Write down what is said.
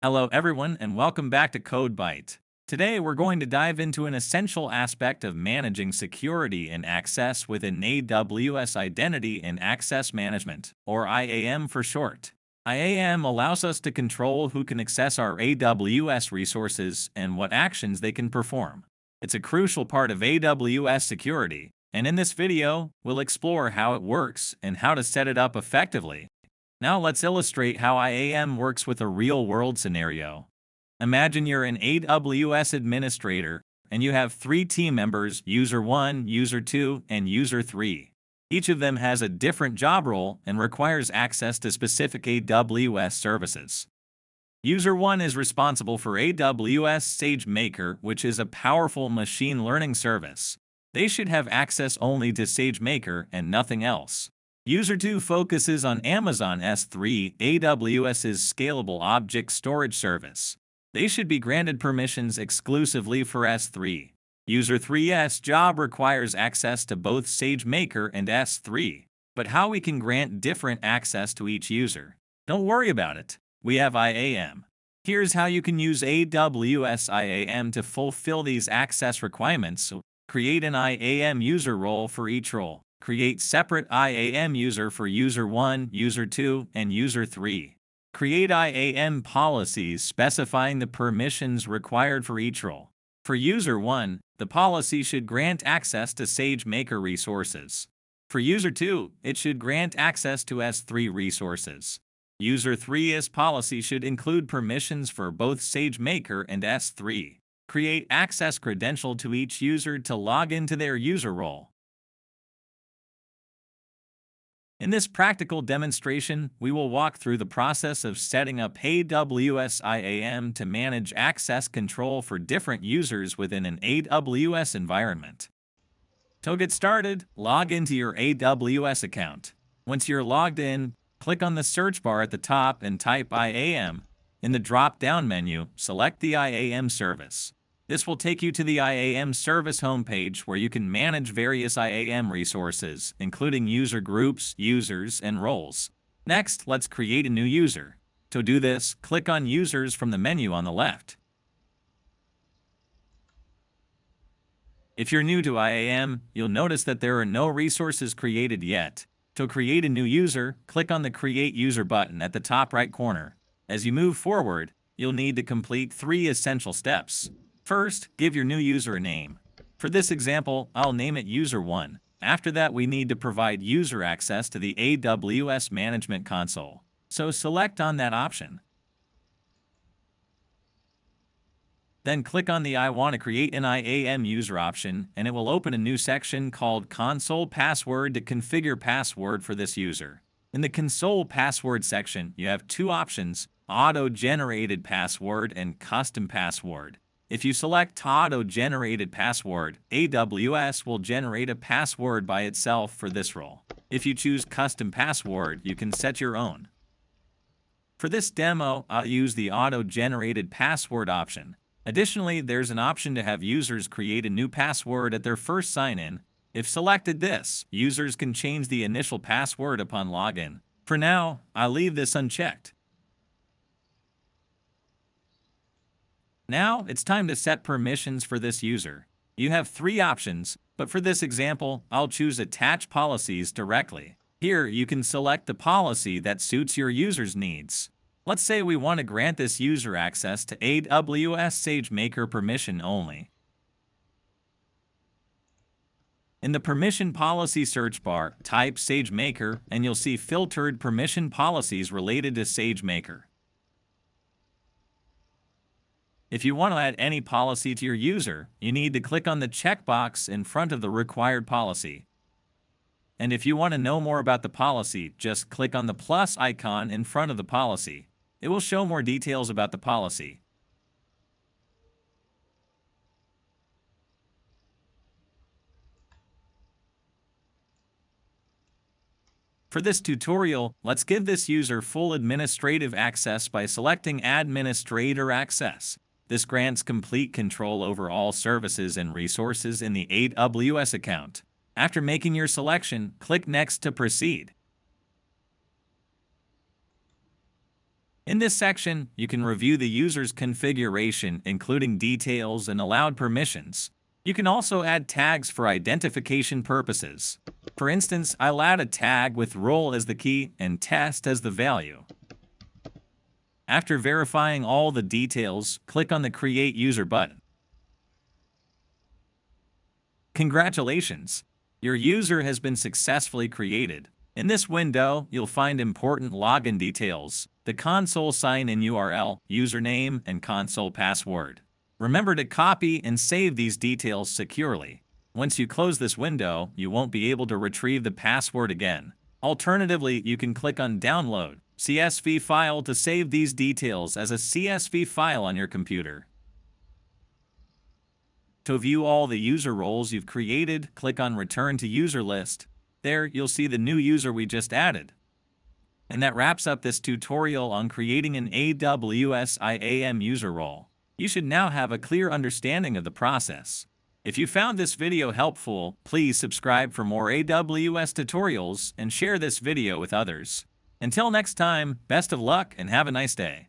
Hello everyone and welcome back to CodeByte. Today we're going to dive into an essential aspect of managing security and access within AWS Identity and Access Management, or IAM for short. IAM allows us to control who can access our AWS resources and what actions they can perform. It's a crucial part of AWS security, and in this video, we'll explore how it works and how to set it up effectively. Now let's illustrate how IAM works with a real-world scenario. Imagine you're an AWS administrator, and you have 3 team members, User 1, User 2, and User 3. Each of them has a different job role and requires access to specific AWS services. User 1 is responsible for AWS SageMaker, which is a powerful machine learning service. They should have access only to SageMaker and nothing else. User 2 focuses on Amazon S3, AWS's scalable object storage service. They should be granted permissions exclusively for S3. User 3's job requires access to both SageMaker and S3, but how we can grant different access to each user? Don't worry about it. We have IAM. Here's how you can use AWS IAM to fulfill these access requirements. Create an IAM user role for each role. Create separate IAM user for User 1, User 2, and User 3. Create IAM policies specifying the permissions required for each role. For User 1, the policy should grant access to SageMaker resources. For User 2, it should grant access to S3 resources. User 3's policy should include permissions for both SageMaker and S3. Create access credential to each user to log into their user role. In this practical demonstration, we will walk through the process of setting up AWS IAM to manage access control for different users within an AWS environment. To get started, log into your AWS account. Once you're logged in, click on the search bar at the top and type IAM. In the drop-down menu, select the IAM service. This will take you to the IAM service homepage where you can manage various IAM resources, including user groups, users, and roles. Next, let's create a new user. To do this, click on Users from the menu on the left. If you're new to IAM, you'll notice that there are no resources created yet. To create a new user, click on the Create User button at the top right corner. As you move forward, you'll need to complete 3 essential steps. First, give your new user a name. For this example, I'll name it User 1. After that, we need to provide user access to the AWS Management Console. So select on that option. Then click on the I want to create an IAM user option, and it will open a new section called Console Password to configure password for this user. In the Console Password section, you have 2 options, Auto-Generated Password and Custom Password. If you select Auto-Generated Password, AWS will generate a password by itself for this role. If you choose Custom Password, you can set your own. For this demo, I'll use the Auto-Generated Password option. Additionally, there's an option to have users create a new password at their first sign-in. If selected this, users can change the initial password upon login. For now, I'll leave this unchecked. Now, it's time to set permissions for this user. You have 3 options, but for this example, I'll choose Attach Policies directly. Here, you can select the policy that suits your user's needs. Let's say we want to grant this user access to AWS SageMaker permission only. In the Permission Policy search bar, type SageMaker, and you'll see filtered permission policies related to SageMaker. If you want to add any policy to your user, you need to click on the checkbox in front of the required policy. And if you want to know more about the policy, just click on the plus icon in front of the policy. It will show more details about the policy. For this tutorial, let's give this user full administrative access by selecting Administrator Access. This grants complete control over all services and resources in the AWS account. After making your selection, click Next to proceed. In this section, you can review the user's configuration, including details and allowed permissions. You can also add tags for identification purposes. For instance, I'll add a tag with role as the key and test as the value. After verifying all the details, click on the Create User button. Congratulations! Your user has been successfully created. In this window, you'll find important login details, the console sign-in URL, username, and console password. Remember to copy and save these details securely. Once you close this window, you won't be able to retrieve the password again. Alternatively, you can click on Download CSV file to save these details as a CSV file on your computer. To view all the user roles you've created, click on Return to User List. There, you'll see the new user we just added. And that wraps up this tutorial on creating an AWS IAM user role. You should now have a clear understanding of the process. If you found this video helpful, please subscribe for more AWS tutorials and share this video with others. Until next time, best of luck and have a nice day.